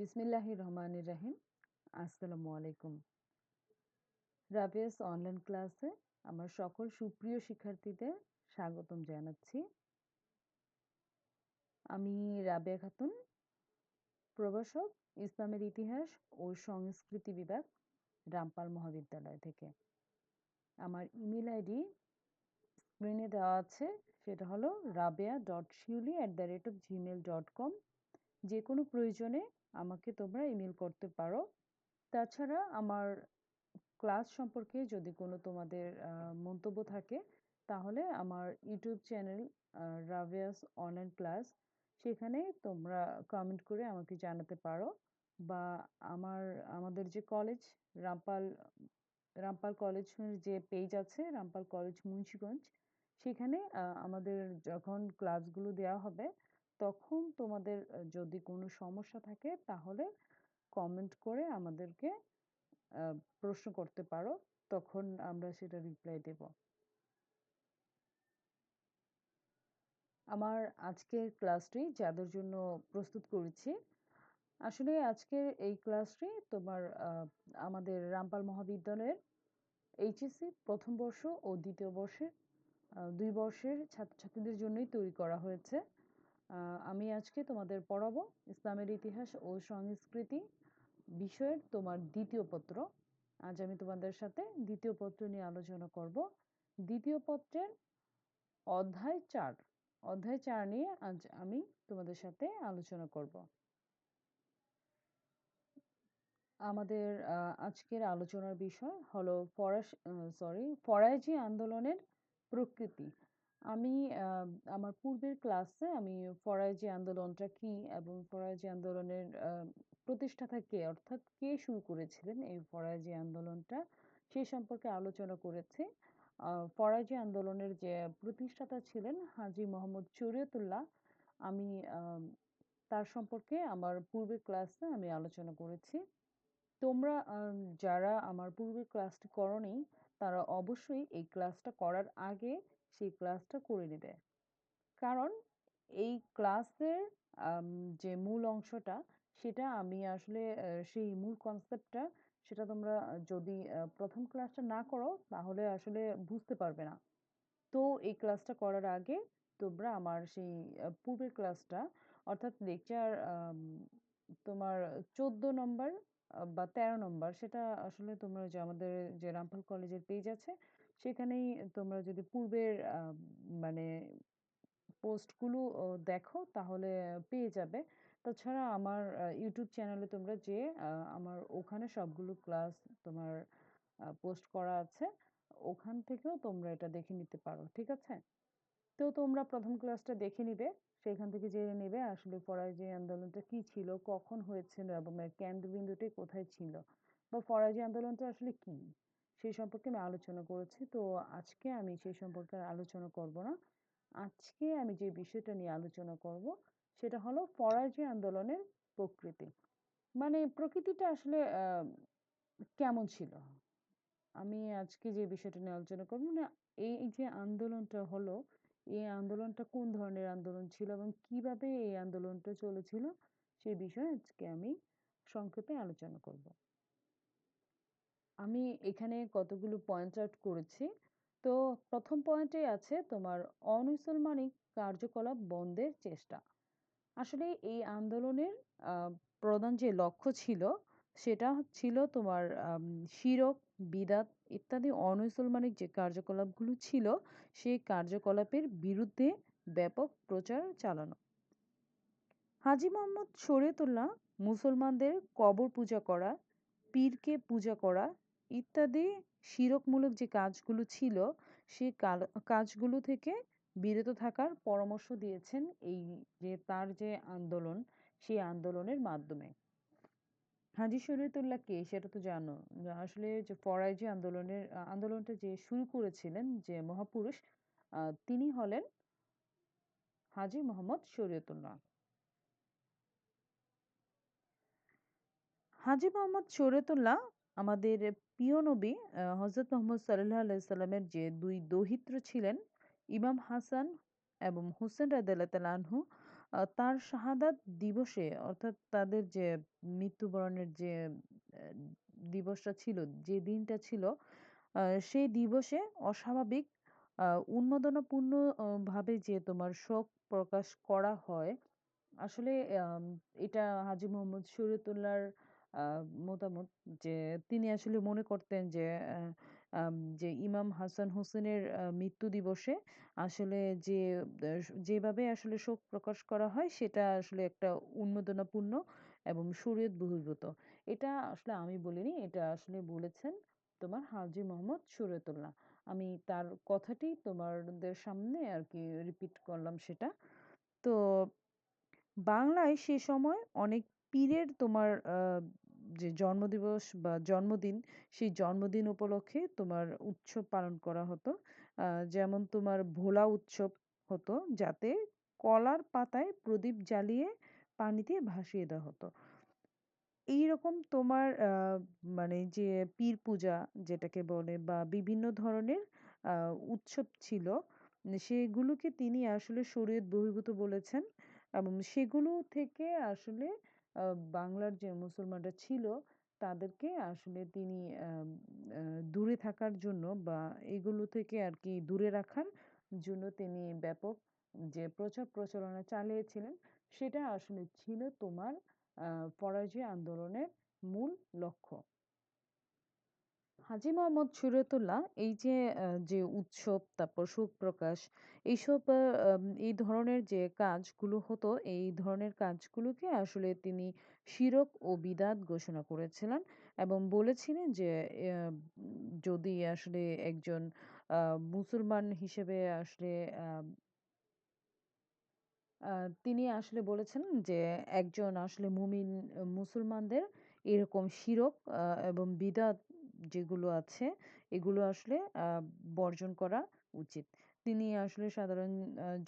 বিসমিল্লাহির রহমানির রহিম। আসসালামু আলাইকুম। রাবিয়াস অনলাইন ক্লাসে আমার সকল সুপ্রিয় শিক্ষার্থীদের স্বাগতম জানাচ্ছি। আমি রাবেয়া খাতুন, প্রভাষক, ইসলামের ইতিহাস ও সংস্কৃতি বিভাগ, রামপাল মহাবিদ্যালয় থেকে। আমার ইমেল আইডি স্ক্রিনে দেওয়া আছে, সেটা হলো rabia.shiuli@gmail.com। যে কোনো প্রয়োজনে আমাকে তোমরা ইমেল করতে পারো। তাছাড়া আমার ক্লাস সম্পর্কে যদি কোনো তোমাদের মন্তব্য থাকে, তাহলে আমার YouTube channel Rabia's online class, সেখানে তোমরা কমেন্ট করে আমাকে জানাতে পারো। বা আমাদের যে কলেজ, রামপাল রামপাল কলেজের যে পেজ আছে, রামপাল কলেজ মুন্সিগঞ্জ, সেখানে আমাদের যখন ক্লাসগুলো দেওয়া হবে, তখন তোমাদের যদি কোনো সমস্যা থাকে, তাহলে কমেন্ট করে আমাদেরকে প্রশ্ন করতে পারো। তখন আমরা সেটা রিপ্লাই দেব। আমার আজকের ক্লাসটি যাদের জন্য প্রস্তুত করেছি, আসলে আজকের এই ক্লাসটি তোমার আমাদের রামপাল মহাবিদ্যালয়ের এইচএসসি প্রথম বর্ষ ও দ্বিতীয় বর্ষের 2 বর্ষের ছাত্রছাত্রীদের জন্যই তৈরি করা হয়েছে। আমি আজকে তোমাদের পড়াবো ইসলামের ইতিহাস ও সংস্কৃতি বিষয়ের তোমার দ্বিতীয় পত্র। আজ আমি তোমাদের সাথে দ্বিতীয় পত্র নিয়ে আলোচনা করব। দ্বিতীয় পত্রের অধ্যায় 4 নিয়ে আজ আমি তোমাদের সাথে আলোচনা করব। আমাদের আজকের আলোচনার বিষয় হলো ফরাজি আন্দোলনের প্রকৃতি। আমি আমার পূর্বের ক্লাসে আমি ফরাজি আন্দোলনটা কি এবং ফরাজি আন্দোলনের প্রতিষ্ঠাতা কে, অর্থাৎ কে শুরু করেছিলেন এই ফরাজি আন্দোলনটা, সেই সম্পর্কে আলোচনা করেছি। ফরাজি আন্দোলনের যে প্রতিষ্ঠাতা ছিলেন হাজী মোহাম্মদ শরীয়তুল্লাহ, আমি তার সম্পর্কে আমার পূর্বের ক্লাসে আমি আলোচনা করেছি। তোমরা যারা আমার পূর্বের ক্লাসটি করোনি, তারা অবশ্যই এই ক্লাসটা করার আগে সেই ক্লাসটা করে নেবে। কারণ এই ক্লাসের যে মূল অংশটা, সেটা আমি আসলে সেই মূল কনসেপ্টটা, সেটা তোমরা যদি প্রথম ক্লাসটা না করো, তাহলে আসলে বুঝতে পারবে না। তো এই ক্লাসটা করার আগে তোমরা আমার সেই পূর্বের ক্লাসটা, অর্থাৎ লেকচার তোমার 14 নম্বর বা 13 নম্বর, সেটা আসলে তোমরা যে আমাদের যে রামপাল কলেজের পেজ আছে, সেখানেই তোমরা যদি পূর্বের মানে পোস্টগুলো দেখো, তাহলে পেয়ে যাবে। তাছাড়া আমার ইউটিউব চ্যানেলে তোমরা যে আমার ওখানে সবগুলো ক্লাস তোমার পোস্ট করা আছে, ওখান থেকেও তোমরা এটা দেখে নিতে পারো, ঠিক আছে? তো তোমরা প্রথম ক্লাসটা দেখে নিবে, সেখান থেকে জেনে নিবে আসলে ফরাজি আন্দোলনটা কি ছিল, কখন হয়েছিল এবং এর কেন্দ্রবিন্দুটি কোথায় ছিল, বা ফরাজি আন্দোলনটা আসলে কি, সেই সম্পর্কে আমি আলোচনা করেছি। তো আজকে আমি সেই সম্পর্কে আর আলোচনা করব না। আজকে আমি যে বিষয়টা নিয়ে আলোচনা করব, সেটা হলো ফরাজি আন্দোলনের প্রকৃতি। মানে প্রকৃতিটা আসলে কেমন ছিল। আমি আজকে যে বিষয়টা নিয়ে আলোচনা করব, মানে এই যে আন্দোলনটা হলো, এই আন্দোলনটা কোন ধরনের আন্দোলন ছিল এবং কিভাবে এই আন্দোলনটা চলেছিল, সেই বিষয়ে আজকে আমি সংক্ষেপে আলোচনা করব। আমি এখানে কতগুলো পয়েন্ট আউট করেছি। তো প্রথম পয়েন্টে আছে তোমার অমুসলমানিক কার্যকলাপ বন্ধের চেষ্টা। আসলে এই আন্দোলনের প্রধান যে লক্ষ্য ছিল, সেটা ছিল তোমার শিরক, বিদাত ইত্যাদি অমুসলমানিক যে কার্যকলাপগুলো ছিল, সেই কার্যকলাপের বিরুদ্ধে ব্যাপক প্রচার চালানো। হাজী মোহাম্মদ শরীয়তুল্লাহ মুসলমানদের কবর পূজা করা, পীরকে পূজা করা ইত্যাদি শিরকমূলক যে কাজগুলো ছিল, সেই কাজগুলো থেকে বিরত থাকার পরামর্শ দিয়েছেন এই যে তার যে আন্দোলন, সেই আন্দোলনের মাধ্যমে। হাজী শরীয়তুল্লাহ কে সেটা তো জানো, আসলে যে ফরাজি আন্দোলনটা যে শুরু করেছিলেন যে মহাপুরুষ, তিনি হলেন হাজী মোহাম্মদ শরীয়তুল্লাহ। হাজী মোহাম্মদ শরীয়তুল্লাহ আমাদের প্রিয় নবী হজরত মোহাম্মদ সাল্লাল্লাহু আলাইহি সাল্লামের যে 2 দৌহিত্র ছিলেন, ইমাম হাসান এবং হুসেন রাদিয়াল্লাহু তাআলা আনহু, তার শাহাদাত দিবসে অর্থাৎ তাদের যে মৃত্যুবরণের যে দিবসটা ছিল, যে দিনটা ছিল, সেই দিবসে অস্বাভাবিক উন্মাদনাপূর্ণ ভাবে যে তোমার শোক প্রকাশ করা হয়। আসলে এটা হাজী মোহাম্মদ শরীয়তুল্লাহর আ মতামত যে তিনি আসলে মনে করতেন যে যে ইমাম হাসান হোসেনের মৃত্যু দিবসে আসলে যে যেভাবে আসলে শোক প্রকাশ করা হয় সেটা আসলে একটা উন্মাদনাপূর্ণ এবং শরীয়ত বহির্ভূত। এটা আসলে আমি বলিনি, এটা আসলে বলেছেন তোমার হাজী মোহাম্মদ শরীয়তুল্লাহ। আমি তার কথাটি তোমাদের সামনে আরকি রিপিট করলাম সেটা। তো বাংলায় সে সময় অনেক পীরের তোমার যে জন্মদিবস বা জন্মদিন, সেই জন্মদিন উপলক্ষে তোমার উৎসব পালন করা হতো। যেমন তোমার ভোলা উৎসব হতো, যাতে কলার পাতায় প্রদীপ জ্বালিয়ে পানিতে ভাসিয়ে দেওয়া হতো। এইরকম তোমার মানে যে পীর পূজা যেটাকে বলে বা বিভিন্ন ধরনের উৎসব ছিল, সেগুলোকে তিনি আসলে শরীয়ত বহির্ভূত বলেছেন এবং সেগুলো থেকে আসলে বাংলার যে মুসলমানরা ছিল তাদেরকে আসলে তিনি দূরে থাকার জন্য বা এগুলো থেকে আর কি দূরে রাখার জন্য তিনি ব্যাপক যে প্রচার প্রচারণা চালিয়েছিলেন, সেটা আসলে ছিল তোমার ফরাজি আন্দোলনের মূল লক্ষ্য। হাজী মোহাম্মদ শরীয়তুল্লাহ এই যে যে উৎসব, তারপর শোক প্রকাশ, এইসব এই ধরনের যে কাজগুলো হতো, এই ধরনের কাজগুলোকে আসলে তিনি শিরক ও বিদআত ঘোষণা করেছিলেন এবং বলেছিলেন যে যদি আসলে একজন মুসলমান হিসেবে আসলে তিনি আসলে বলেছেন যে একজন আসলে মুমিন মুসলমানদের এরকম শিরক এবং বিদআত যেগুলো আছে এগুলো আসলে বর্জন করা উচিত। তিনি আসলে সাধারণ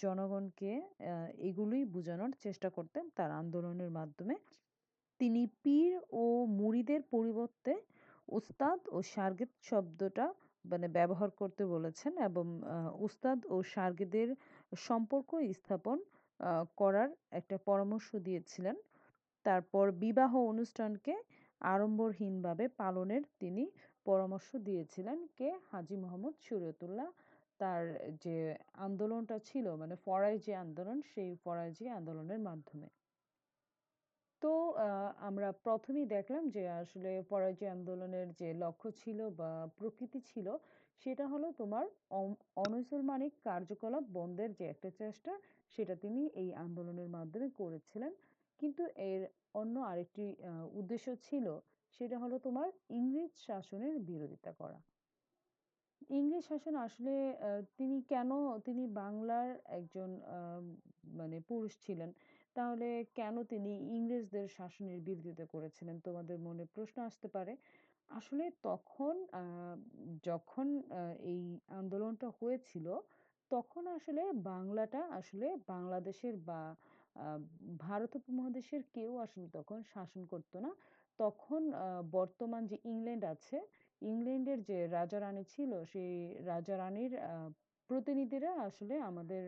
জনগণকে এগুলোই বোঝানোর চেষ্টা করতেন তার আন্দোলনের মাধ্যমে। তিনি পীর ও মুরিদের পরিবর্তে উস্তাদ ও শার্গিদ শব্দটা মানে ব্যবহার করতে বলেছেন এবং উস্তাদ ও শার্গিদের সম্পর্ক স্থাপন করার একটা পরামর্শ দিয়েছিলেন। তারপর বিবাহ অনুষ্ঠানকে আড়ম্বরহীনভাবে পালনের তিনি পরামর্শ দিয়েছিলেন কে? হাজী মোহাম্মদ শরীয়তুল্লাহ। তার যে আন্দোলনটা ছিল মানে ফরাজি আন্দোলন, সেই ফরাজি আন্দোলনের মাধ্যমে। তো আমরা প্রথমেই দেখলাম যে আসলে ফরাজি আন্দোলনের যে লক্ষ্য ছিল বা প্রকৃতি ছিল সেটা হলো তোমার অমুসলমানিক কার্যকলাপ বন্ধের যে একটা চেষ্টা, সেটা তিনি এই আন্দোলনের মাধ্যমে করেছিলেন। কিন্তু এর অন্য আরেকটি উদ্দেশ্য ছিল, সেটা হলো তোমার ইংরেজ শাসনের বিরোধিতা করা। ইংরেজ শাসন আসলে কেন তিনি বাংলার একজন মানে পুরুষ ছিলেন, তাহলে কেন তিনি ইংরেজদের শাসনের বিরোধিতা করেছিলেন? তোমাদের মনে প্রশ্ন আসতে পারে। আসলে তখন যখন এই আন্দোলনটা হয়েছিল, তখন আসলে বাংলাটা আসলে বাংলাদেশের বা আহ, ভারত উপমহাদেশের কেউ আসলে তখন শাসন করতো না। তখন বর্তমান যে ইংল্যান্ড আছে, ইংল্যান্ডের যে রাজা রানী ছিল, সেই রাজা রানীর প্রতিনিধিরা আসলে আমাদের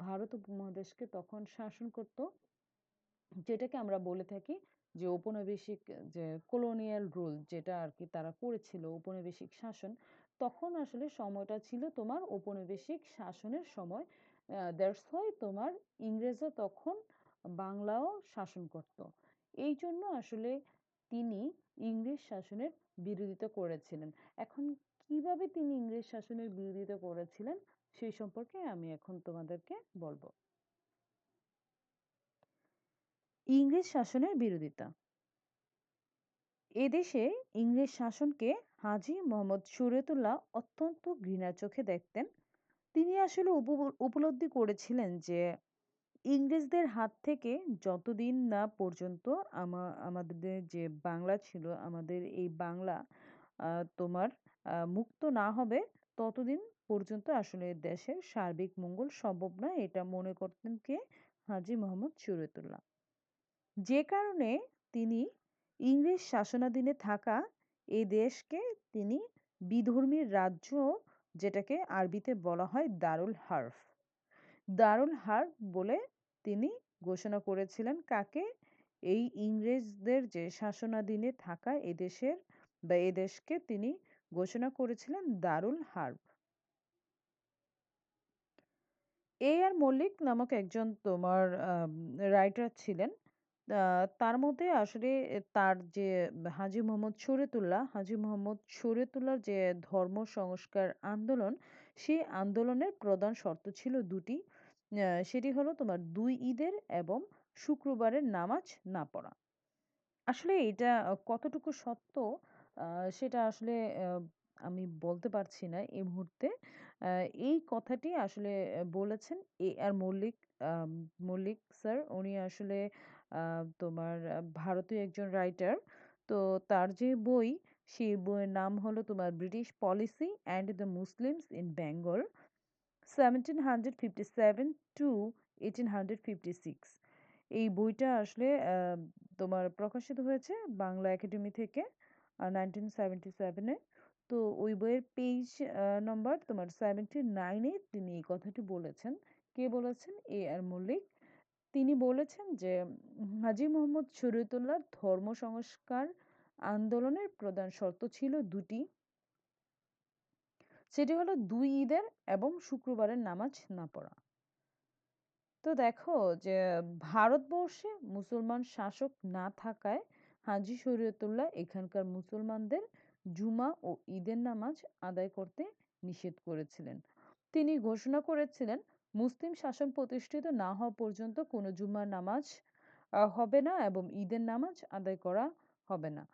ভারত উপমহাদেশকে তখন শাসন করত, যেটাকে আমরা বলে থাকি যে ঔপনিবেশিক যে কলোনিয়াল রুল, যেটা আর কি তারা করেছিল ঔপনিবেশিক শাসন। তখন আসলে সময়টা ছিল তোমার ঔপনিবেশিক শাসনের সময়। দ্যাটস হোয়াই তোমার ইংরেজরা তখন বাংলাও শাসন করত। এই জন্য আসলে তিনি ইংরেজ শাসনের বিরোধিতা করেছিলেন। এখন কিভাবে তিনি ইংরেজ শাসনের বিরোধিতা করেছিলেন সেই সম্পর্কে আমি এখন তোমাদেরকে বলবো। ইংরেজ শাসনের বিরোধিতা। এদেশে ইংরেজ শাসনকে হাজী মোহাম্মদ শরীয়তুল্লাহ অত্যন্ত ঘৃণার চোখে দেখতেন। তিনি আসলে উপলব্ধি করেছিলেন যে ইংরেজদের হাত থেকে যতদিন না পর্যন্ত আমাদের যে বাংলা ছিল, আমাদের এই বাংলা তোমার মুক্ত না হবে, ততদিন পর্যন্ত আসলে দেশের সার্বিক মঙ্গল সম্ভব নয়, এটা মনে করতেন কে? হাজী মোহাম্মদ শরীয়তুল্লাহ। যে কারণে তিনি ইংরেজ শাসনাধীনে থাকা এই দেশকে তিনি বিধর্মীর রাজ্য, যেটাকে আরবিতে বলা হয় দারুল হার্ব, দারুল হার্ব বলে তিনি ঘোষণা করেছিলেন কাকে? এই ইংরেজদের যে শাসনাধীনে থাকা এদেশের বা এদেশকে তিনি ঘোষণা করেছিলেন দারুল হার্ব। এ আর মল্লিক নামক একজন তোমার রাইটার ছিলেন। তার মধ্যে আসলে তার যে হাজী মোহাম্মদ শরীয়তুল্লাহর যে ধর্ম সংস্কার আন্দোলন, সেই আন্দোলনের প্রধান শর্ত ছিল দুটি। সেটি হলো তোমার ২ ঈদের এবং শুক্রবারের নামাজ না পড়া। আসলে এটা কতটুকু সত্য সেটা আসলে আমি বলতে পারছি না এই মুহূর্তে। আ এই কথাটি আসলে বলেছেন আর আম মল্লিক স্যার। উনি আসলে আ তোমার ভারতীয় একজন রাইটার। তো তার যে বই, সেই বইয়ের নাম হলো তোমার 'British policy and the Muslims in Bengal' 1757 to 1856। এই বইটা আসলে তোমার প্রকাশিত হয়েছে বাংলা একাডেমি থেকে 1977 এ। তো ওই বইয়ের পেজ নম্বর তোমার 79 এ তিনি এই কথাটি বলেছেন। কে বলেছেন? এ আর মল্লিক। তিনি বলেছেন যে হাজী মোহাম্মদ শরীয়তুল্লাহর ধর্ম সংস্কার আন্দোলনের প্রধান শর্ত ছিল দুটি। সেটি হলো ২ ঈদের এবং শুক্রবারের নামাজ না পড়া। তো দেখো যে ভারতবর্ষে মুসলমান শাসক না থাকায় হাজী শরীয়তুল্লাহ এখানকার মুসলমানদের জুমা ও ঈদের নামাজ আদায় করতে নিষেধ করেছিলেন। তিনি ঘোষণা করেছিলেন মুসলিম শাসন প্রতিষ্ঠিত না হওয়া পর্যন্ত কোনো জুমার নামাজ হবে না এবং ঈদের নামাজ আদায় করা হবে না।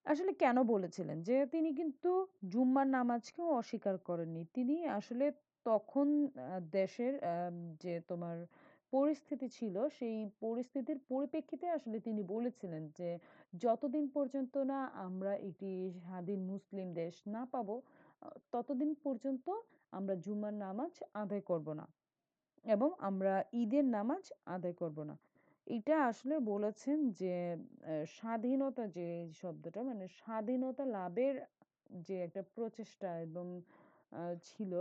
আসলে কেন বলেছিলেন? যে তিনি কিন্তু জুম্মার নামাজকেও অস্বীকার করেননি। তিনি আসলে তখন দেশের যে তোমার পরিস্থিতি ছিল, সেই পরিস্থিতির পরিপ্রেক্ষিতে আসলে তিনি বলেছিলেন যে, "যতদিন পর্যন্ত না আমরা একটি স্বাধীন মুসলিম দেশ না পাবো, ততদিন পর্যন্ত আমরা জুম্মার নামাজ আদায় করব না এবং আমরা ঈদের নামাজ আদায় করব না।" এটা আসলে বলেছেন যে স্বাধীনতা যে শব্দটা মানে স্বাধীনতা লাভের যে একটা প্রচেষ্টা এবং ছিল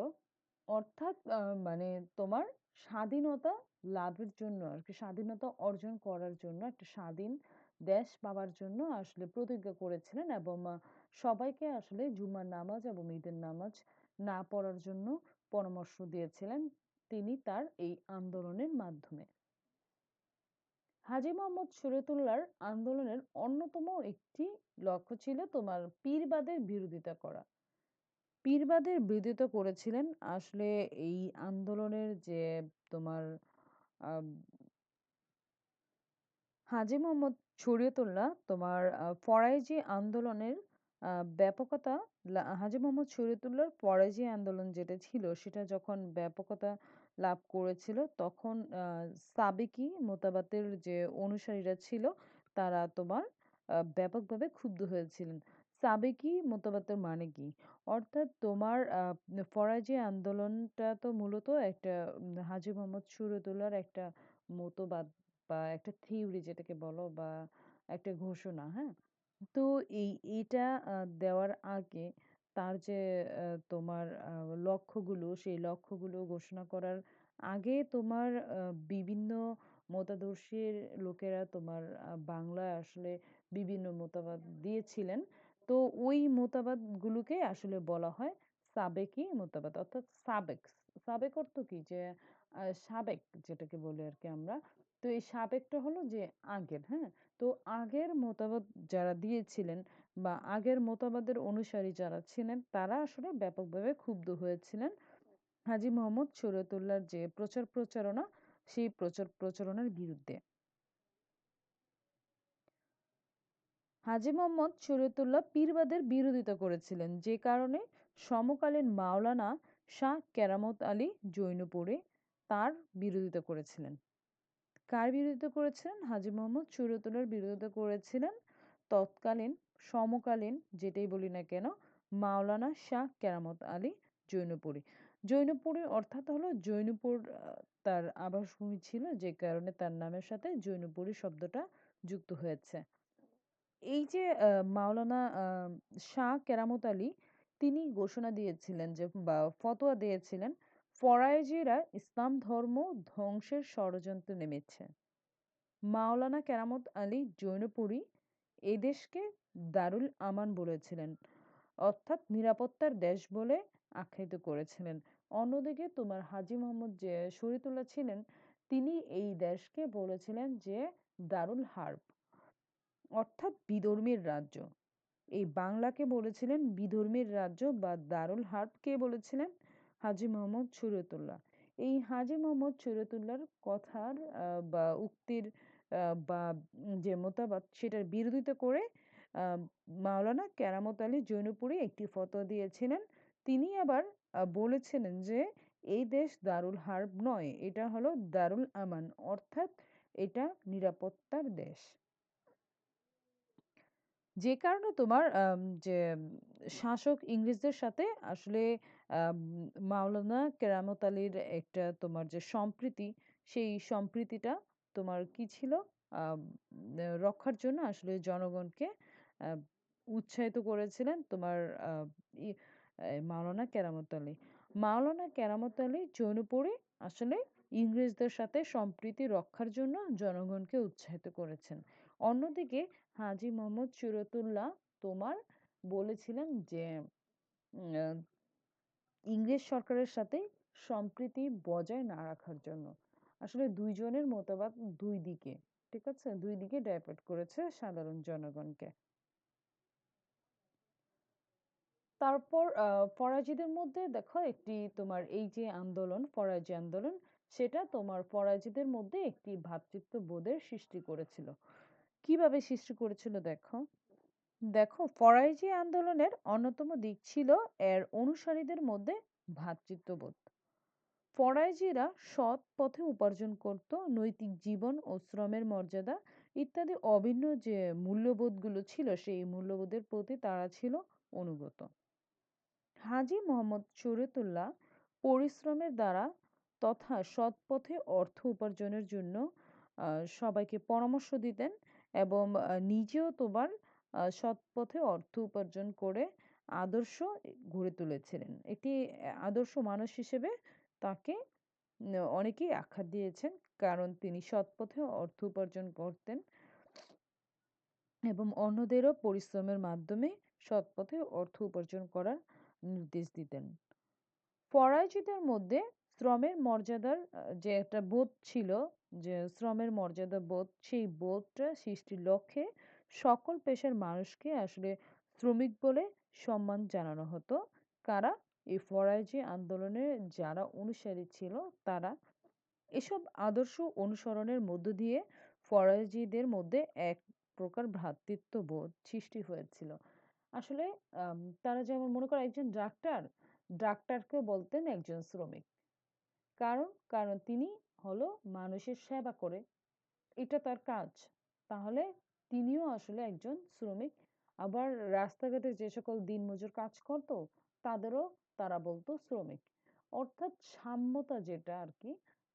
অর্থাৎ মানে তোমার স্বাধীনতা লাভের জন্য আরকি স্বাধীনতা অর্জন করার জন্য একটা স্বাধীন দেশ পাওয়ার জন্য আসলে প্রতিজ্ঞা করেছিলেন এবং সবাইকে আসলে জুমার নামাজ এবং ঈদের নামাজ না পড়ার জন্য পরামর্শ দিয়েছিলেন তিনি তার এই আন্দোলনের মাধ্যমে। হাজী মোহাম্মদ শরীয়তুল্লাহর আন্দোলনের অন্যতম একটি লক্ষ্য ছিল তোমার পীরবাদের বিরোধিতা করা। পীরবাদের বিরোধিতা করেছিলেন আসলে এই আন্দোলনের যে তোমার আম হাজী মোহাম্মদ শরীয়তুল্লাহ তোমার ফরাইজি আন্দোলনের ব্যাপকতা হাজী মোহাম্মদ শরীয়তুল্লাহর ফরাইজি আন্দোলন যেটা ছিল সেটা যখন ব্যাপকতা লাভ করেছিল তখন সাবেকি মোতাবাতের যে অনুসারীরা ছিল তারা তোমার ব্যাপকভাবে ক্ষুব্ধ হয়েছিলেন। সাবেকি মোতাবাতের মানে কি? অর্থাৎ তোমার ফরাইজি আন্দোলনটা তো মূলত একটা হাজী মোহাম্মদ শরীয়তুল্লাহর একটা মতবাদ বা একটা থিওরি যেটাকে বলো বা একটা ঘোষণা, হ্যাঁ? তো এটা দেওয়ার আগে তার যে তোমার লক্ষ্যগুলো, সেই লক্ষ্যগুলো ঘোষণা করার আগে তোমার বিভিন্ন মতাদর্শীর লোকেরা তোমার বাংলায় আসলে বিভিন্ন মতবাদ দিয়েছিলেন। তো ওই মতবাদগুলোকে আসলে বলা হয় সাবেকি মতবাদ অর্থাৎ সাবেক। সাবেক অর্থ কি? যে সাবেক যেটাকে বলি আরকি আমরা। তো এই সাবেকটা হলো যে আগের, হ্যাঁ? তো আগের মতবাদ যারা দিয়েছিলেন বা আগের মতবাদের অনুসারী যারা ছিলেন তারা আসলে ব্যাপকভাবে ক্ষুব্ধ হয়েছিলেন হাজী মোহাম্মদ শরীয়তুল্লাহর যে প্রচার প্রচারণা সেই প্রচার প্রচারণার বিরুদ্ধে। হাজী মোহাম্মদ শরীয়তুল্লাহ পীরবাদের বিরোধিতা করেছিলেন যে কারণে সমকালীন মাওলানা শাহ কেরামত আলী জৈনপুরে তার বিরোধিতা করেছিলেন। কার বিরোধিতা করেছিলেন? হাজী মোহাম্মদ শরীয়তুল্লাহর বিরোধিতা করেছিলেন তৎকালীন সমকালীন যেটাই বলি না কেন মাওলানা শাহ কেরামত আলী জৈনপুরী। জৈনপুরী অর্থাৎ হলো জৈনপুর তার আবাসভূমি ছিল যে কারণে তার নামের সাথে জৈনপুরী শব্দটা যুক্ত হয়েছে। এই যে মাওলানা শাহ কেরামত আলী তিনি ঘোষণা দিয়েছিলেন যে বা ফতোয়া দিয়েছিলেন ফরায়েজিরা ইসলাম ধর্ম ধ্বংসের ষড়যন্ত্রে নেমেছে। মাওলানা কেরামত আলী জৈনপুরী এই দেশকে দারুল আমান বলেছিলেন, অর্থাৎ নিরাপত্তার দেশ বলে আখ্যায়িত করেছিলেন। অন্যদিকে তোমার হাজী মোহাম্মদ যে শরীয়তুল্লাহ ছিলেন, তিনি এই দেশকে বলেছিলেন যে দারুল হার্ব, অর্থাৎ বিধর্মীর রাজ্য। এই বাংলাকে বলেছিলেন বিধর্মীর রাজ্য বা দারুল হার্ব। কে বলেছিলেন? হাজী মোহাম্মদ শরীয়তুল্লাহ। এই হাজী মোহাম্মদ শরীয়তুল্লাহর কথার বা উক্তির বা যে মতামত, সেটার বিরোধিতা করে মাওলানা কেরামত আলী জৈনপুরী একটি ফতোয়া দিয়েছিলেন। তিনি আবার বলেছিলেন যে এই দেশ দারুল হার্ব নয়, এটা হলো দারুল আমান, অর্থাৎ এটা নিরাপত্তার দেশ। যে কারণে তোমার যে শাসক ইংরেজদের সাথে আসলে আম, মাওলানা কেরামত আলীর একটা তোমার যে সম্প্রীতি, সেই সম্প্রীতিটা তোমার কি ছিল, আম, রক্ষার জন্য আসলে জনগণকে আহ, উৎসাহিত করেছিলেন তোমার মাওলানা কেরামত আলী। মাওলানা কেরামত আলী জৌনপুরে আসলে ইংরেজদের সাথে সম্প্রীতি রক্ষার জন্য জনগণকে উৎসাহিত করেছেন। অন্যদিকে হাজী মোহাম্মদ সিরাতুল্লাহ তোমার বলেছিলেন যে উম, ইংরেজ সরকারের সাথে সম্প্রীতি বজায় না রাখার জন্য। আসলে দুইজনের মতবাদ দুই দিকে, ঠিক আছে, দুই দিকে ডাইভার্ট করেছে সাধারণ জনগণকে। তারপর ফরাজিদের মধ্যে দেখো একটি তোমার এই যে আন্দোলন, ফরাজি আন্দোলন, সেটা তোমার ফরাজিদের মধ্যে একটি ভ্রাতৃত্ববোধের সৃষ্টি করেছিল। কিভাবে সৃষ্টি করেছিল দেখো। দেখো, ফরাজি আন্দোলনের অন্যতম দিক ছিল এর অনুসারীদের মধ্যে ভ্রাতৃত্ববোধ। ফরাইজিরা সৎ পথে উপার্জন করত, নৈতিক জীবন ও শ্রমের মর্যাদা ইত্যাদি অভিন্ন যে মূল্যবোধগুলো ছিল, সেই মূল্যবোধের প্রতি তারা ছিল অনুগত। হাজী মোহাম্মদ শরীয়তুল্লাহ পরিশ্রমের দ্বারা তথা সৎ পথে অর্থ উপার্জনের জন্য সবাইকে পরামর্শ দিতেন এবং নিজেও তোমার সৎ পথে অর্থ উপার্জন করে আদর্শ গড়ে তুলেছিলেন। একটি আদর্শ মানুষ হিসেবে তাকে অনেকেই আখ্যা দিয়েছেন, কারণ তিনি সৎ পথে অর্থ উপার্জন করতেন এবং অন্যদেরও পরিশ্রমের মাধ্যমে সৎ পথে অর্থ উপার্জন করার নির্দেশ দিতেন। ফরাইজিদের মধ্যে শ্রমের মর্যাদার যে একটা বোধ ছিল, যে শ্রমের মর্যাদা বোধ, সেই বোধটা সৃষ্টির লক্ষ্যে সকল পেশার মানুষকে আসলে শ্রমিক বলে সম্মান জানানো হতো। কারা? এই ফরাইজি আন্দোলনের যারা অনুসারী ছিল তারা। এসব আদর্শ অনুসরণের মধ্য দিয়ে ফরাজিদের মধ্যে এক প্রকার ভ্রাতৃত্ববোধ সৃষ্টি হয়েছিল। আসলে তারা যেমন মনে করো একজন ডাক্তার, ডাক্তারকে বলতেন একজন শ্রমিক। কারণ কারণ তিনি হলো মানুষের সেবা করে, এটা তার কাজ। তাহলে তিনিও আসলে একজন শ্রমিক। আবার রাস্তাঘাটে যে সকল দিনমজুর কাজ করতো, তাদেরও তারা বলতো শ্রমিক। অর্থাৎ সাম্যতা যেটা আর কি,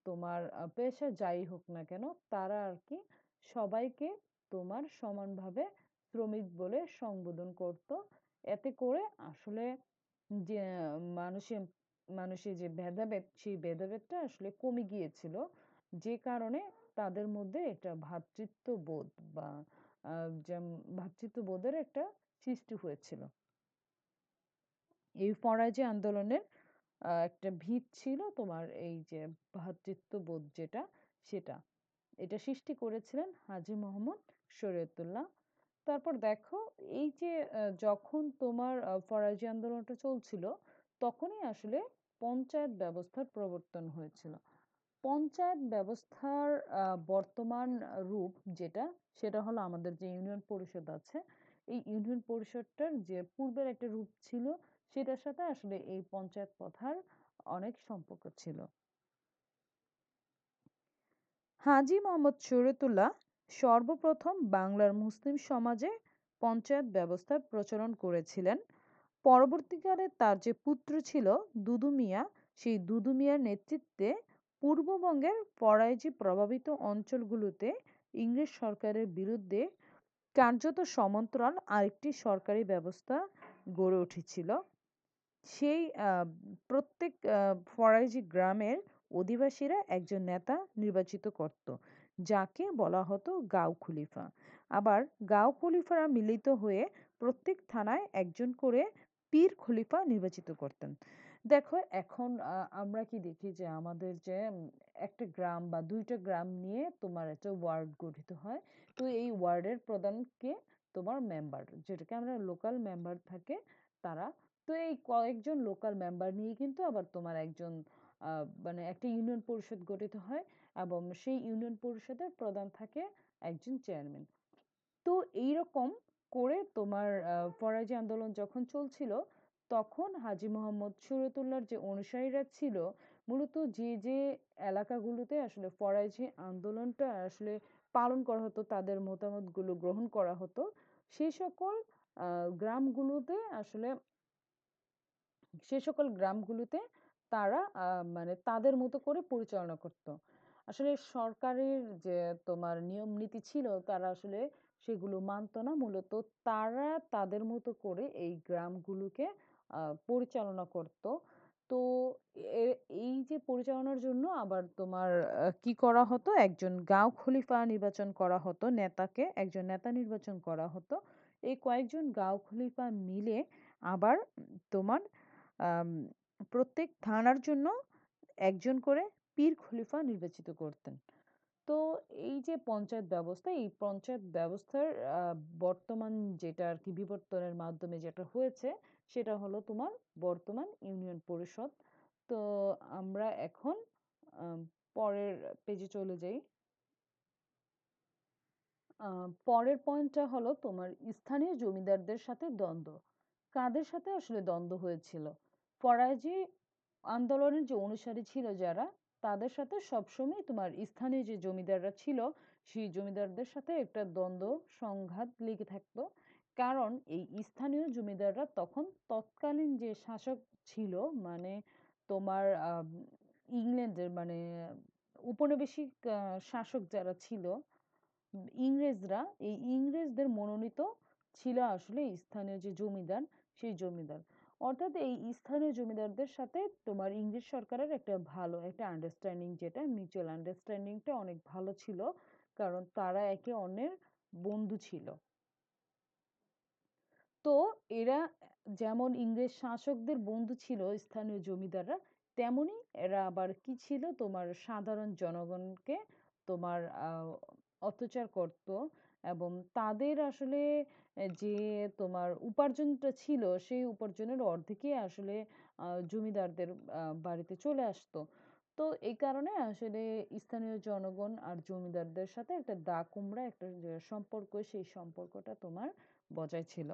তোমার পেশা যাই হোক না কেন, তারা আর কি সবাইকে তোমার সমানভাবে শ্রমিক বলে সম্বোধন করত। এতে করে আসলে যে মানুষের মানুষের যে ভেদাভেদ, সেই ভেদাভেদটা আসলে কমে গিয়েছিল। যে কারণে তাদের মধ্যে একটা ভ্রাতৃত্ববোধ বা যে ভ্রাতৃত্ববোধের একটা সৃষ্টি হয়েছিল। এই ফরাজি আন্দোলনের একটা ভিত ছিল তোমার এই যে ভ্রাতৃত্ববোধ যেটা, সেটা এটা সৃষ্টি করেছিলেন হাজী মোহাম্মদ শরীয়তুল্লাহ। তারপর দেখো, এই যে যখন তোমার ফরাজি আন্দোলনটা চলছিল, তখনই আসলে পঞ্চায়েত ব্যবস্থার প্রবর্তন হয়েছিল। পঞ্চায়েত ব্যবস্থার বর্তমান রূপ যেটা, সেটা হলো আমাদের যে ইউনিয়ন পরিষদ আছে, এই ইউনিয়ন পরিষদটার যে পূর্বের একটা রূপ ছিল, সেটার সাথে আসলে এই পঞ্চায়েত প্রথার অনেক সম্পর্ক ছিল। হাজী মোহাম্মদ শরীয়তুল্লাহ সর্বপ্রথম বাংলার মুসলিম সমাজে পঞ্চায়েত ব্যবস্থার প্রচলন করেছিলেন। পরবর্তীকালে তার যে পুত্র ছিল দুদু মিয়া, সেই দুদু মিয়ার নেতৃত্বে পূর্ববঙ্গের ফরাইজি প্রভাবিত অঞ্চলগুলোতে ইংরেজ সরকারের বিরুদ্ধে কার্যত সমান্তরাল আরেকটি সরকারি ব্যবস্থা গড়ে উঠেছিল। সেই প্রত্যেক ফরাজি গ্রামের অধিবাসীরা একজন নেতা নির্বাচিত করত, যাকে বলা হতো গাঁও খলিফা। আবার গাঁও খলিফারা মিলিত হয়ে প্রত্যেক থানায় একজন করে পীর খলিফা নির্বাচিত করতেন। দেখো এখন আমরা কি দেখি যে আমাদের যে একটা গ্রাম বা দুইটা গ্রাম নিয়ে তোমার একটা ওয়ার্ড গঠিত হয়। তো এই ওয়ার্ডের প্রধানকে তোমার মেম্বার, যেটাকে আমরা লোকাল মেম্বার থাকে তারা। তো এই কয়েকজন লোকাল মেম্বার নিয়ে কিন্তু আবার তোমার একজন মানে একটা ইউনিয়ন পরিষদ গঠিত হয়, এবং সেই ইউনিয়ন পরিষদের প্রধান থাকে একজন চেয়ারম্যান। তো এইরকম করে তোমার ফরাজি আন্দোলন যখন চলছিল, তখন হাজী মোহাম্মদ শরীয়তুল্লাহর যে অনুসারীরা ছিল, মূলত যে যে এলাকাগুলোতে আসলে ফরাজি আন্দোলনটা আসলে পালন করা হতো, তাদের মতামতগুলো গ্রহণ করা হতো, সেই সকল গ্রামগুলোতে আসলে সে সকল গ্রামগুলোতে তারা মানে তাদের মতো করে পরিচালনা করত। আসলে সরকারের যে তোমার নিয়ম নীতি ছিল, তারা আসলে সেগুলো মানত না। মূলত তারা তাদের মতো করে এই গ্রামগুলোকে পরিচালনা করত। তো এই যে পরিচালনার জন্য আবার তোমার কি করা হতো, একজন গাঁও খলিফা নির্বাচন করা হতো, নেতাকে একজন নেতা নির্বাচন করা হতো। এই কয়েকজন গাঁও খলিফা মিলে আবার তোমার আম, প্রত্যেক থানার জন্য একজন করে পীর খলিফা নির্বাচিত করতেন। তো এই যে পঞ্চায়েত ব্যবস্থা, এই পঞ্চায়েত ব্যবস্থার বর্তমান যেটা আর কি বিবর্তনের মাধ্যমে যেটা হয়েছে, সেটা হলো তোমার বর্তমান ইউনিয়ন পরিষদ। তো আমরা এখন আম, পরের পেজে চলে যাই। পরের পয়েন্টটা হলো তোমার স্থানীয় জমিদারদের সাথে দ্বন্দ্ব। কাদের সাথে আসলে দ্বন্দ্ব হয়েছিল? ফরাজি আন্দোলনের যে অনুসারী ছিল যারা, তাদের সাথে সবসময় তোমার স্থানীয় যে জমিদাররা ছিল, সেই জমিদারদের সাথে একটা দ্বন্দ্ব সংঘাত লেগে থাকতো। কারণ এই স্থানীয় জমিদাররা তখন তৎকালীন যে শাসক ছিল, মানে তোমার ইংল্যান্ডের মানে উপনিবেশিক শাসক যারা ছিল, ইংরেজরা, এই ইংরেজদের মনোনীত ছিল আসলে স্থানীয় যে জমিদার, সেই জমিদার। অর্থাৎ এই স্থানীয় জমিদারদের সাথে তোমার ইংরেজ সরকারের একটা ভালো একটা আন্ডারস্ট্যান্ডিং, যেটা মিউচুয়াল আন্ডারস্ট্যান্ডিংটা অনেক ভালো ছিল, কারণ তারা একে অন্যের বন্ধু ছিল। তো এরা যেমন ইংরেজ শাসকদের বন্ধু ছিল স্থানীয় জমিদাররা, তেমনি এরা আবার কি ছিল, তোমার সাধারণ জনগণকে তোমার অত্যাচার করত। এবং তাদের আসলে যে তোমার উপার্জনটা ছিল, সেই উপার্জনের অর্ধেকই আসলে জমিদারদের বাড়িতে চলে আসতো। তো এই কারণে আসলে স্থানীয় জনগণ আর জমিদারদের সাথে একটা দা কুমড়া একটা যে সম্পর্ক, সেই সম্পর্কটা তোমার বজায় ছিল।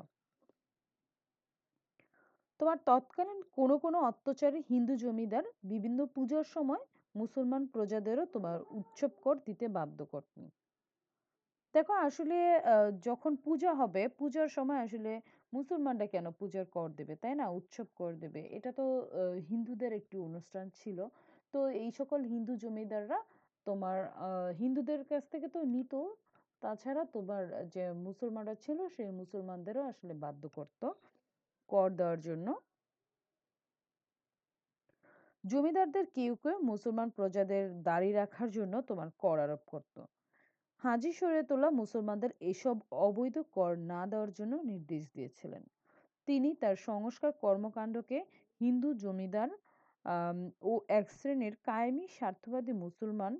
তোমার তৎকালীন কোনো কোনো অত্যাচারী হিন্দু জমিদার বিভিন্ন পূজার সময় মুসলমান প্রজাদেরও তোমার উৎসব কর দিতে বাধ্য করতেন। দেখো আসলে যখন পূজা হবে, পূজার সময় আসলে মুসলমানরা কেন পূজার কর দেবে, তাই না? উৎসব কর দেবে, এটা তো হিন্দুদের একটি অনুষ্ঠান ছিল। তো এই সকল হিন্দু জমিদাররা তোমার হিন্দুদের কাছ থেকে তো নিত, তাছাড়া তোমার যে মুসলমানরা ছিল, সেই মুসলমানদেরও আসলে বাধ্য করতো কর দেওয়ার জন্য। জমিদারদের কেউ কেউ মুসলমান প্রজাদের দাঁড়ি রাখার জন্য তোমার কর আরোপ করত। হাজী শরীয়তুল্লাহ মুসলমানদের এসব অবৈধ কর না দেওয়ার জন্য নির্দেশ দিয়েছিলেন। তিনি তার সংস্কার কর্মকাণ্ডকে হিন্দু জমিদার আম, ও এক শ্রেণীর কায়েমি স্বার্থবাদী মুসলমান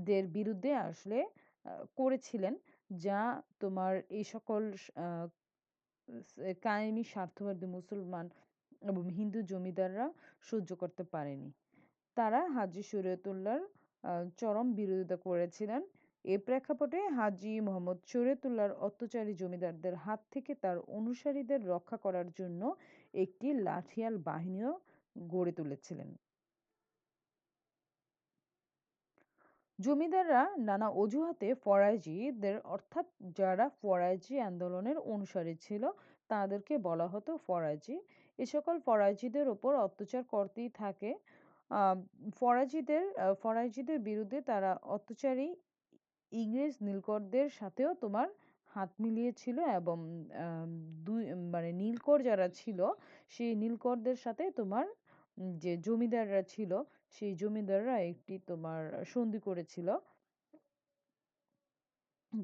দের বিরুদ্ধে আসলে করেছিলেন, যা তোমার এই সকল আহ, কায়েমি স্বার্থবাদী মুসলমান এবং হিন্দু জমিদাররা সহ্য করতে পারেনি। তারা হাজী শরীয়তুল্লাহর চরম বিরোধিতা করেছিলেন। এ প্রেক্ষাপটে হাজী মোহাম্মদ শরীয়তুল্লাহর অত্যাচারী জমিদারদের হাত থেকে তার অনুসারীদের রক্ষা করার জন্য একটি লাঠিয়াল বাহিনীও গড়ে তুলেছিলেন। জমিদাররা নানা অজুহাতে ফরাজিদের, অর্থাৎ যারা ফরাজি আন্দোলনের অনুসারী ছিল, তাদেরকে বলা হতো ফরাজি। এ সকল ফরাজিদের ওপর অত্যাচার করতেই থাকে। আহ, ফরাজিদের বিরুদ্ধে তারা অত্যাচারী ইংরেজ নীলকরদের সাথেও তোমার হাত মিলিয়েছিল এবং আম, দুই মানে নীলকর যারা ছিল সেই নীলকরদের সাথে তোমার যে জমিদাররা ছিল সেই জমিদাররা একটি তোমার সন্ধি করেছিল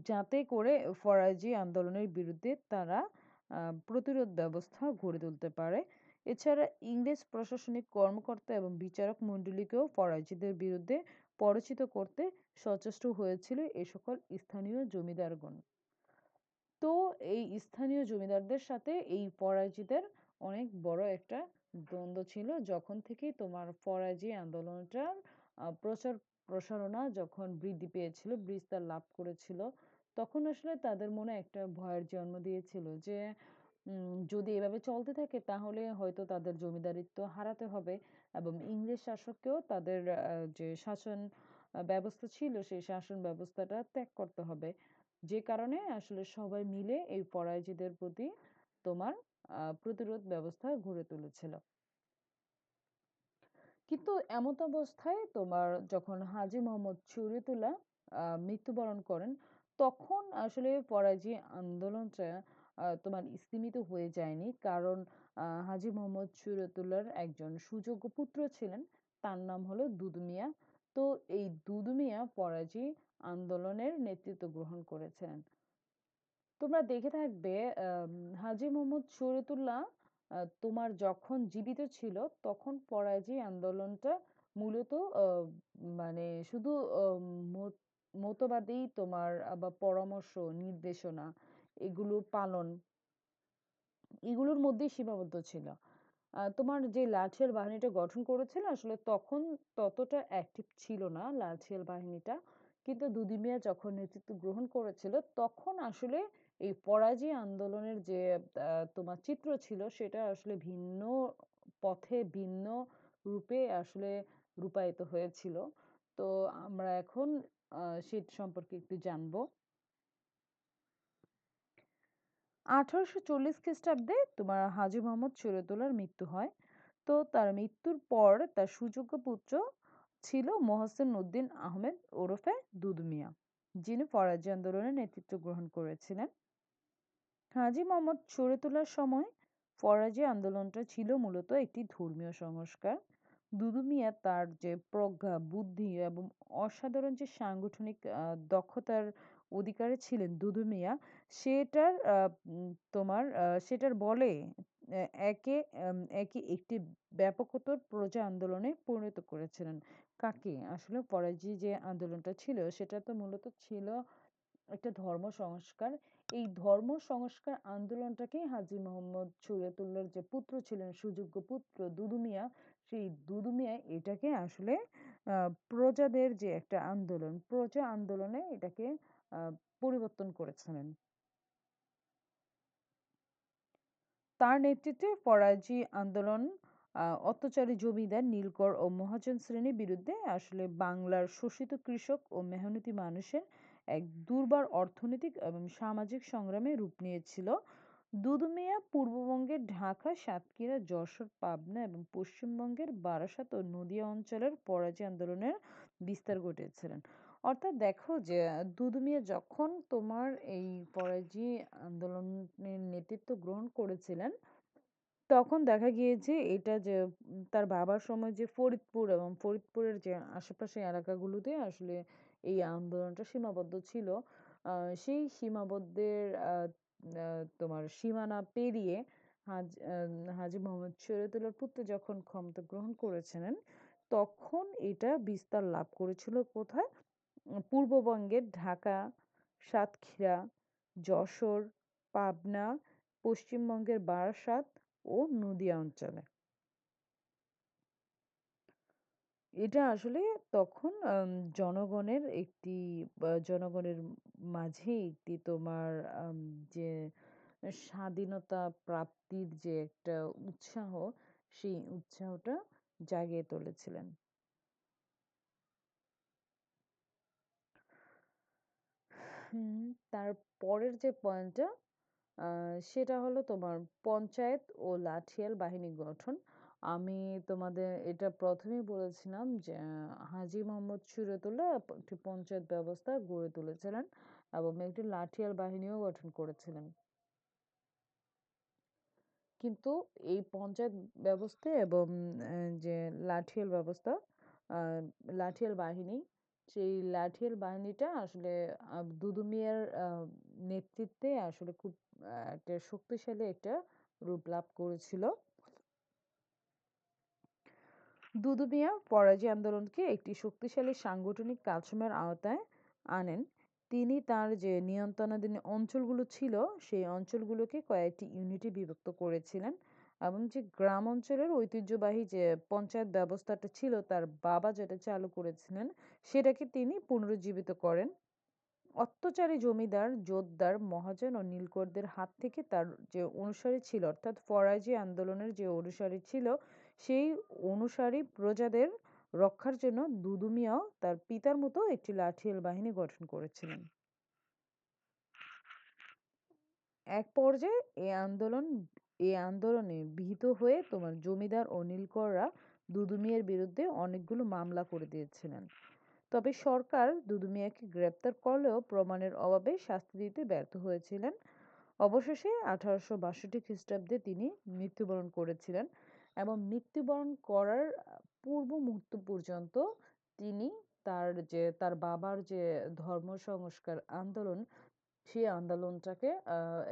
যাতে করে ফরাজি আন্দোলনের বিরুদ্ধে তারা প্রতিরোধ ব্যবস্থা গড়ে তুলতে পারে। এছাড়া ইংরেজ প্রশাসনিক কর্মকর্তা এবং বিচারক মণ্ডলীকেও ফরাজিদের বিরুদ্ধে পরাজিত করতে সচেষ্ট হয়েছিল এ সকল স্থানীয় জমিদারগণ। তো এই স্থানীয় জমিদারদের সাথে এই ফরাজিদের অনেক বড় একটা দ্বন্দ্ব ছিল যখন থেকে তোমার ফরাজি আন্দোলনটার প্রচার প্রসারণা যখন বৃদ্ধি পেয়েছিল, বিস্তার লাভ করেছিল, তখন আসলে তাদের মনে একটা ভয়ের জন্ম দিয়েছিল যে যদি এভাবে চলতে থাকে তাহলে হয়তো তাদের জমিদারিত্ব হারাতে হবে এবং ইংরেজ শাসককেও তাদের যে শাসন ব্যবস্থা ছিল সেই শাসন ব্যবস্থাটা ত্যাগ করতে হবে। যে কারণে আসলে সবাই মিলে এই পরাজিতের প্রতি তোমার প্রতিরোধ ব্যবস্থা গড়ে তুলেছিল। কিন্তু এমত অবস্থায় তোমার যখন হাজী মোহাম্মদ শরীয়তুল্লাহ মৃত্যুবরণ করেন তখন আসলে ফরাজি আন্দোলনটা তোমার স্তিমিত হয়ে যায়নি, কারণ হাজী মোহাম্মদ শরীয়তুল্লাহর একজন সুযোগ্য পুত্র ছিলেন, তার নাম হলো দুদু মিয়া। তো এই দুদু মিয়া ফরাজি আন্দোলনের নেতৃত্ব গ্রহণ করেছিলেন। তোমরা দেখে থাকবে হাজী মোহাম্মদ শরীয়তুল্লাহ তোমার যখন জীবিত ছিল তখন ফরাজি আন্দোলনটা মূলত মানে শুধু মতবাদেই তোমার বা পরামর্শ নির্দেশনা এগুলো পালন এগুলোর মধ্যেই সীমাবদ্ধ ছিল। তোমার যে লাঠিয়াল বাহিনীটা গঠন করেছিল আসলে তখন ততটা অ্যাক্টিভ ছিল না লাঠিয়াল বাহিনীটা, কিন্তু দুদি মিয়া যখন নেতৃত্ব গ্রহণ করেছিল তখন আসলে এই পরাজয় আন্দোলনের যে তোমার চিত্র ছিল সেটা আসলে ভিন্ন পথে ভিন্ন রূপে আসলে রূপায়িত হয়েছিল। তো আমরা এখন সেটা সম্পর্কে একটু জানবো। 1840 খ্রিস্টাব্দে তোমার হাজী মোহাম্মদ শরীয়তুল্লাহর মৃত্যু হয়। তো তার মৃত্যুর পর তার সুযোগ্য পুত্র ছিল মোহসেন উদ্দিন আহমেদ ওরফে দুদু মিয়া, যিনি ফরাজি আন্দোলনের নেতৃত্ব গ্রহণ করেছিলেন। হাজী মোহাম্মদ শরীয়তুল্লাহর সময় ফরাজি আন্দোলনটা ছিল মূলত একটি ধর্মীয় সংস্কার। দুদু মিয়া তার যে প্রজ্ঞা বুদ্ধি এবং অসাধারণ যে সাংগঠনিক দক্ষতার অধিকারী ছিলেন দুদু মিয়া, সেটার তোমার সেটার বলে একে একে একটি ব্যাপকতর প্রজা আন্দোলনে পরিণত করেছিলেন। কাকে আসলে ফরাজি যে আন্দোলনটা ছিল সেটা তো মূলত ছিল একটা ধর্ম সংস্কার। এই ধর্ম সংস্কার আন্দোলনটাকে হাজী মোহাম্মদ শরীয়তুল্লাহর যে পুত্র ছিলেন সুযোগ্য পুত্র দুদু মিয়া, সেই দুদু মিয়া এটাকে আসলে প্রজাদের যে একটা আন্দোলন প্রজা আন্দোলনে এটাকে আহ, পরিবর্তন করেছিলেন। তার নেতৃত্বে ফরাজি আন্দোলন অত্যাচারী জমিদার নীলকর ও মহাজন শ্রেণীর বিরুদ্ধে আসলে বাংলার শোষিত কৃষক ও মেহনতি মানুষের এক দুর্বার অর্থনৈতিক এবং সামাজিক সংগ্রামে রূপ নিয়েছিল। দুদু মিয়া পূর্ববঙ্গের ঢাকা, সাতক্ষীরা, যশোর, পাবনা এবং পশ্চিমবঙ্গের বারাসাত ও নদিয়া অঞ্চলের ফরাজি আন্দোলনের বিস্তার ঘটিয়েছিলেন। অর্থাৎ দেখো যে দুদু মিয়া যখন তোমার এই ফরাজি আন্দোলনের নেতৃত্ব গ্রহণ করেছিলেন তখন দেখা গিয়েছে এটা যে তার বাবার সময় যে ফরিদপুর এবং ফরিদপুরের যে আশেপাশে এলাকাগুলোতে আসলে এই আন্দোলনটা সীমাবদ্ধ ছিল। সেই সীমাবদ্ধের তোমার সীমানা পেরিয়ে হাজী মোহাম্মদ শরীয়তুল্লাহর পুত্র যখন ক্ষমতা গ্রহণ করেছিলেন তখন এটা বিস্তার লাভ করেছিল কোথায়? পূর্ববঙ্গের ঢাকা, সাতক্ষীরা, যশোর, পাবনা, পশ্চিমবঙ্গের বারাসাত ও নদিয়া অঞ্চলে। এটা আসলে তখন জনগণের একটি জনগণের মাঝে একটি তোমার যে স্বাধীনতা প্রাপ্তির যে একটা উৎসাহ সেই উৎসাহটা জাগিয়ে তুলেছিলেন। হুম, তার পরের যে পয়েন্টটা সেটা হলো তোমার পঞ্চায়েত ও লাঠিয়াল বাহিনী গঠন। আমি তোমাদের এটা প্রথমেই বলেছিলাম যে হাজী মোহাম্মদ শরীয়তুল্লাহ একটি পঞ্চায়েত ব্যবস্থা গড়ে তুলেছিলেন। এবং একটি লাঠিয়াল বাহিনীও গঠন করেছিলেন। কিন্তু এই পঞ্চায়েত ব্যবস্থা এবং যে লাঠিয়াল ব্যবস্থা, আহ, লাঠিয়াল বাহিনী, সেই লাঠিয়াল বাহিনীটা আসলে দুদু মিয়ার নেতৃত্বে আসলে খুব একটা শক্তিশালী একটা রূপ লাভ করেছিল। দুদু মিয়া ফরাজি আন্দোলনকে একটি শক্তিশালী সাংগঠনিক কাঠামোর আওতায় আনেন। তিনি তার যে নিয়ন্ত্রণাধীন অঞ্চলগুলো ছিল সেই অঞ্চলগুলোকে কয়েকটি ইউনিটে বিভক্ত করেছিলেন এবং যে গ্রাম অঞ্চলের ঐতিহ্যবাহী যে পঞ্চায়েত ব্যবস্থাটা ছিল তার বাবা যেটা চালু করেছিলেন সেটাকে তিনি পুনরুজ্জীবিত করেন। অত্যাচারী জমিদার, জোতদার, মহাজন ও নীলকরদের হাত থেকে তার যে অনুসারী ছিল, অর্থাৎ ফরাজি আন্দোলনের যে অনুসারী ছিল, সেই অনুসারী প্রজাদের রক্ষার জন্য দুদু মিয়াও তার পিতার মতো একটি লাঠিয়াল বাহিনী গঠন করেছিলেন। এক পর্যায়ে এই আন্দোলনে ভীত হয়ে তোমার জমিদার ও নীলকররা দুদু মিয়ার বিরুদ্ধে অনেকগুলো মামলা করে দিয়েছিলেন। তবে সরকার দুদু মিয়াকে গ্রেপ্তার করলেও প্রমাণের অভাবে শাস্তি দিতে ব্যর্থ হয়েছিলেন। অবশেষে 1862 খ্রিস্টাব্দে তিনি মৃত্যুবরণ করেছিলেন এবং মৃত্যুবরণ করার পূর্ব মুহূর্ত পর্যন্ত তিনি তার বাবার যে ধর্ম সংস্কার আন্দোলন, সেই আন্দোলনটাকে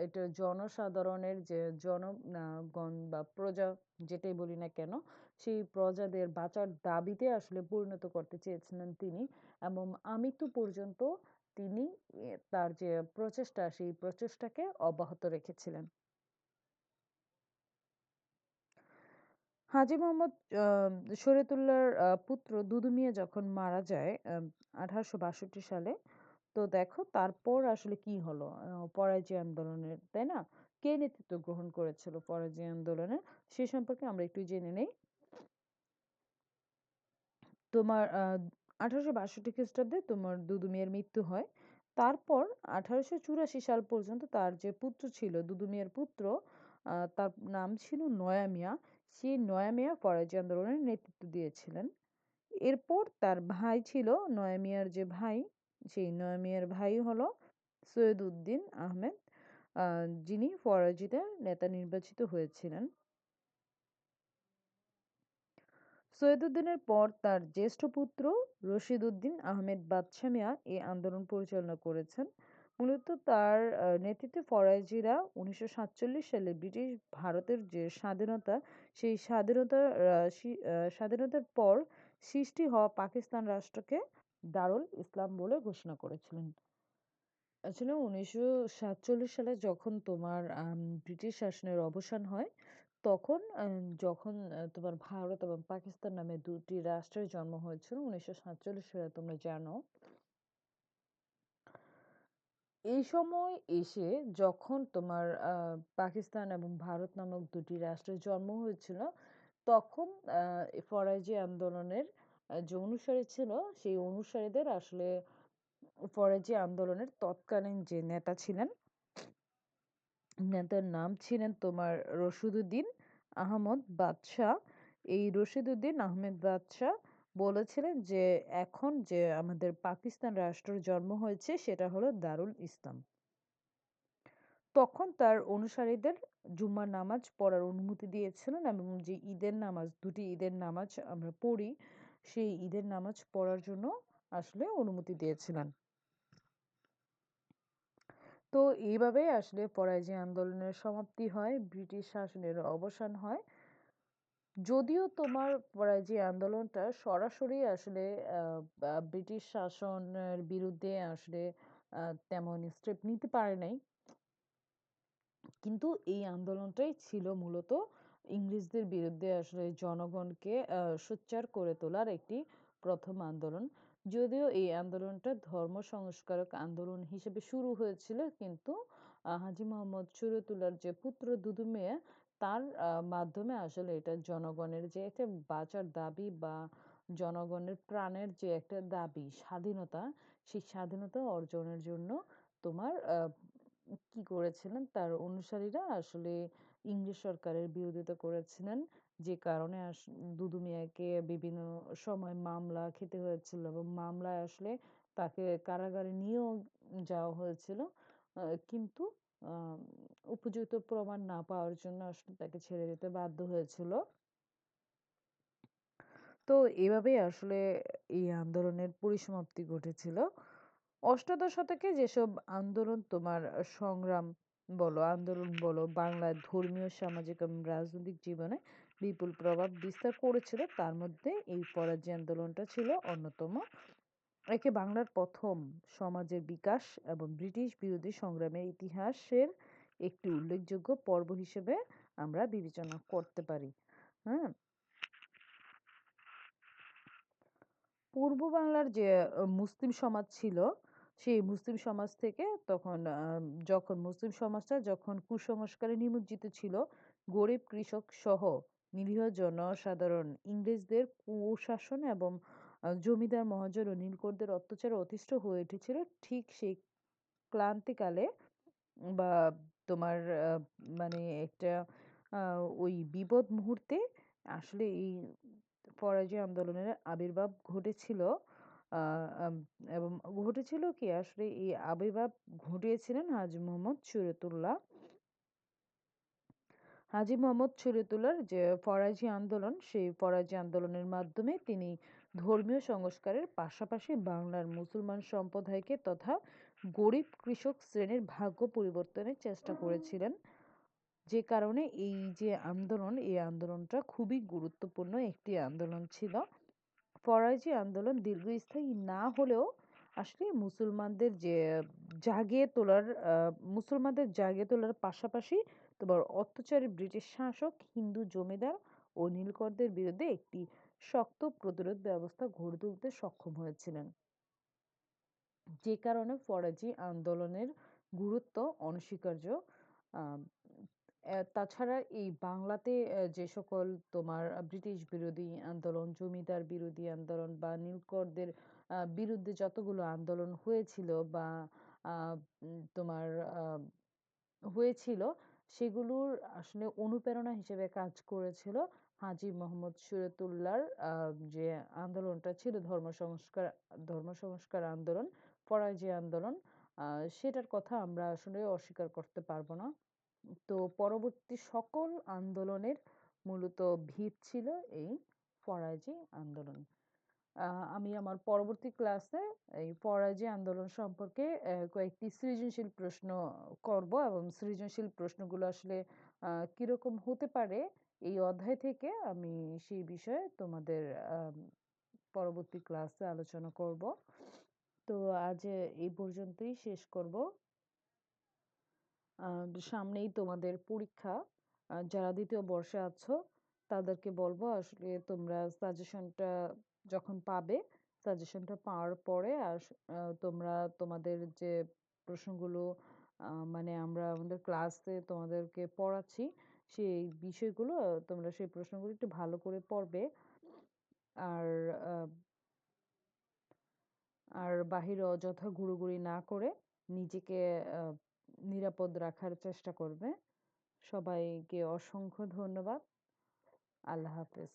এটা জনসাধারণের যে জনগণ বা প্রজা যেটাই বলি না কেন, সেই প্রজাদের বাঁচার দাবিতে আসলে পরিণত করতে চেয়েছিলেন তিনি। এবং আমৃত্যু পর্যন্ত তিনি তার যে প্রচেষ্টা সেই প্রচেষ্টাকে অব্যাহত রেখেছিলেন। হাজী মোহাম্মদ শরীয়তুল্লাহর পুত্র দুদু মিয়া যখন মারা যায় 1862 সালে, তো দেখো তারপর আসলে কি হলো পরাজয় আন্দোলনের, তাই না? কে নেতৃত্ব গ্রহণ করেছিল পরাজয় আন্দোলনে, সে সম্পর্কে আমরা একটু জেনে নেই। তোমার 1862 খ্রিস্টাব্দে তোমার দুদু মিয়ার মৃত্যু হয়। তারপর 1884 সাল পর্যন্ত তার যে পুত্র ছিল দুদু মিয়ার পুত্র, তার নাম ছিল নয়া মিয়া। সেই নয়া মিয়া ফরাজি আন্দোলনের নেতৃত্ব দিয়েছিলেন। এরপর তার ভাই ছিল নয়া মিয়ার যে ভাই, সেই নয়া মিয়ার ভাই হলো সৈয়দ উদ্দিন আহমেদ, যিনি ফরাজিদের নেতা নির্বাচিত হয়েছিলেন। সৈয়দউদ্দিনের পর তার জ্যেষ্ঠ পুত্র রশিদ উদ্দিন আহমেদ বাদশা মিয়া এই আন্দোলন পরিচালনা করেছেন। মূলত তার নেতৃত্বে ফরাজিরা 1947 সালে ব্রিটিশ ভারতের যে স্বাধীনতা, সেই স্বাধীনতার পর সৃষ্টি হওয়া পাকিস্তান রাষ্ট্রকে দারুল ইসলাম বলে ঘোষণা করেছিলেন। আসলে 1947 সালে যখন তোমার ব্রিটিশ শাসনের অবসান হয়, তখন যখন তোমার ভারত এবং পাকিস্তান নামে দুটি রাষ্ট্রের জন্ম হয়েছিল 1947 সালে, তোমরা জানো। এই সময় এসে যখন তোমার পাকিস্তান এবং ভারত নামক দুটি রাষ্ট্রের জন্ম হয়েছিল, তখন ফরাজি আন্দোলনের যে অনুসারী ছিল, সেই অনুসারীদের আসলে ফরাজি আন্দোলনের তৎকালীন যে নেতা ছিলেন, নেতার নাম ছিলেন তোমার রশিদউদ্দিন আহমদ বাদশাহ। এই রশিদউদ্দিন আহমেদ বাদশাহ বলেছিলেন যে এখন যে আমাদের পাকিস্তান রাষ্ট্রের জন্ম হয়েছে সেটা হলো দারুল ইসলাম। তখন তার অনুসারীদের জুম্মার নামাজ পড়ার অনুমতি দিয়েছিলেন এবং যে ঈদের নামাজ, দুটি ঈদের নামাজ আমরা পড়ি, সেই ঈদের নামাজ পড়ার জন্য আসলে অনুমতি দিয়েছিলেন। তো এইভাবে আসলে পরাজয় আন্দোলনের সমাপ্তি হয়, ব্রিটিশ শাসনের অবসান হয়। যদিও তোমার পরাজয় আন্দোলনটা সরাসরি আসলে ব্রিটিশ শাসনের বিরুদ্ধে আসলে তেমন স্টেপ নিতে পারে নাই, কিন্তু এই আন্দোলনটাই ছিল মূলত ইংরেজদের বিরুদ্ধে আসলে জনগণকে সোচ্চার করে তোলার একটি প্রথম আন্দোলন। যদিও এই আন্দোলনটা ধর্ম সংস্কারক আন্দোলন হিসেবে শুরু হয়েছিল, কিন্তু হাজী মোহাম্মদ শরীয়তুল্লাহর যে পুত্র দুদু মিয়া, তার মাধ্যমে আসলে এটা জনগণের যে একটা বাঁচার দাবি বা জনগণের প্রাণের যে একটা দাবি স্বাধীনতা, সেই স্বাধীনতা অর্জনের জন্য তোমার কি করেছিলেন তার অনুসারীরা আসলে ইংরেজ সরকারের বিরোধিতা করেছিলেন, যে কারণে দুদু মিয়াকে বিভিন্ন সময় মামলা খেতে হয়েছিল এবং মামলায় আসলে তাকে কারাগারে নিয়েও যাওয়া হয়েছিল। কিন্তু আম উপযুক্ত প্রমাণ না পাওয়ার জন্য আসলে তাকে ছেড়ে দিতে বাধ্য হয়েছিল। তো এভাবেই আসলে এই আন্দোলনের পরিসমাপ্তি ঘটেছিল। অষ্টাদশ শতকে যেসব আন্দোলন তোমার সংগ্রাম বলো, আন্দোলন বলো, বাংলার ধর্মীয়, সামাজিক এবং রাজনৈতিক জীবনে বিপুল প্রভাব বিস্তার করেছিল, তার মধ্যে এই ফরাজি আন্দোলনটা ছিল অন্যতম। একে বাংলার প্রথম সমাজের বিকাশ এবং ব্রিটিশ বিরোধী সংগ্রামের ইতিহাসের একটি উল্লেখযোগ্য পর্ব হিসেবে আমরা বিবেচনা করতে পারি। হ্যাঁ, পূর্ব বাংলার যে মুসলিম সমাজ ছিল, সেই মুসলিম সমাজ থেকে তখন যখন মুসলিম সমাজটা যখন কুসংস্কারে নিমজ্জিত ছিল, গরিব কৃষক সহ নিরীহ জনসাধারণ ইংরেজদের কুশাসন এবং জমিদার মহাজন ও নীলকরদের অত্যাচারে অতিষ্ঠ হয়ে উঠেছিল। ঠিক সেই ক্লান্তিকালে বা তোমার মানে একটা ওই বিপদ মুহূর্তে আসলে এই ফরাজি আন্দোলনের আবির্ভাব ঘটেছিল। এবং ঘটেছিল কি আসলে এই আবির্ভাব ঘটিয়েছিলেন হাজী মোহাম্মদ শরীয়তুল্লাহ। হাজী মোহাম্মদ শরীয়তুল্লাহর যে ফরাজি আন্দোলন, সেই ফরাজি আন্দোলনের মাধ্যমে তিনি ধর্মীয় সংস্কারের পাশাপাশি বাংলার মুসলমান সম্প্রদায়কে তথা গরিব কৃষক শ্রেণীর ভাগ্য পরিবর্তনের চেষ্টা করেছিলেন। যে কারণে এই যে আন্দোলন, এই আন্দোলনটা খুবই গুরুত্বপূর্ণ একটি আন্দোলন ছিল। ফরাজি আন্দোলন দীর্ঘস্থায়ী না হলেও আসলে মুসলমানদের জাগিয়ে তোলার পাশাপাশি তোমার অত্যাচারী ব্রিটিশ শাসক, হিন্দু জমিদার ও নীলকরদের বিরুদ্ধে একটি শক্ত প্রতিরোধ ব্যবস্থা গড়ে তুলতে সক্ষম হয়েছিলেন। যে কারণে ফরাজি আন্দোলনের গুরুত্ব অনস্বীকার্য। আম, তাছাড়া এই বাংলাতে যে সকল তোমার ব্রিটিশ বিরোধী আন্দোলন, জমিদার বিরোধী আন্দোলন বা নীলকরদের বিরুদ্ধে যতগুলো আন্দোলন হয়েছিল বা তোমার হয়েছিল, সেগুলোর আসলে অনুপ্রেরণা হিসেবে কাজ করেছিল হাজী মোহাম্মদ শরীয়তুল্লাহর যে আন্দোলনটা ছিল, ধর্ম সংস্কার আন্দোলন, ফরাজি আন্দোলন, সেটার কথা আমরা আসলে অস্বীকার করতে পারবো না। তো পরবর্তী সকল আন্দোলনের মূলত ভিত ছিল এই ফরাজি আন্দোলন। আমি আমার পরবর্তী ক্লাসে এই ফরাজি আন্দোলন সম্পর্কে কয়েকটি সৃজনশীল প্রশ্ন করব এবং সৃজনশীল প্রশ্নগুলো আসলে কিরকম হতে পারে এই অধ্যায় থেকে আমি সেই বিষয়ে তোমাদের পরবর্তী ক্লাসে আলোচনা করব। তো আজ এই পর্যন্তই শেষ করব। সামনেই তোমাদের পরীক্ষা। যারা দ্বিতীয় বর্ষে আছো তাদেরকে বলবো আসলে তোমরা সাজেশনটা যখন পাবে, সাজেশনটা পাওয়ার পরে তোমরা তোমাদের যে প্রশ্নগুলো মানে আমরা আমাদের ক্লাসে তোমাদেরকে পড়াচ্ছি, সেই বিষয়গুলো তোমরা সেই প্রশ্নগুলো একটু ভালো করে পড়বে। আর আহ, আর বাহিরে অযথা ঘুরোঘুরি না করে নিজেকে আহ, নিরাপদ রাখার চেষ্টা করবে। সবাইকে অসংখ্য ধন্যবাদ। আল্লাহ হাফেজ।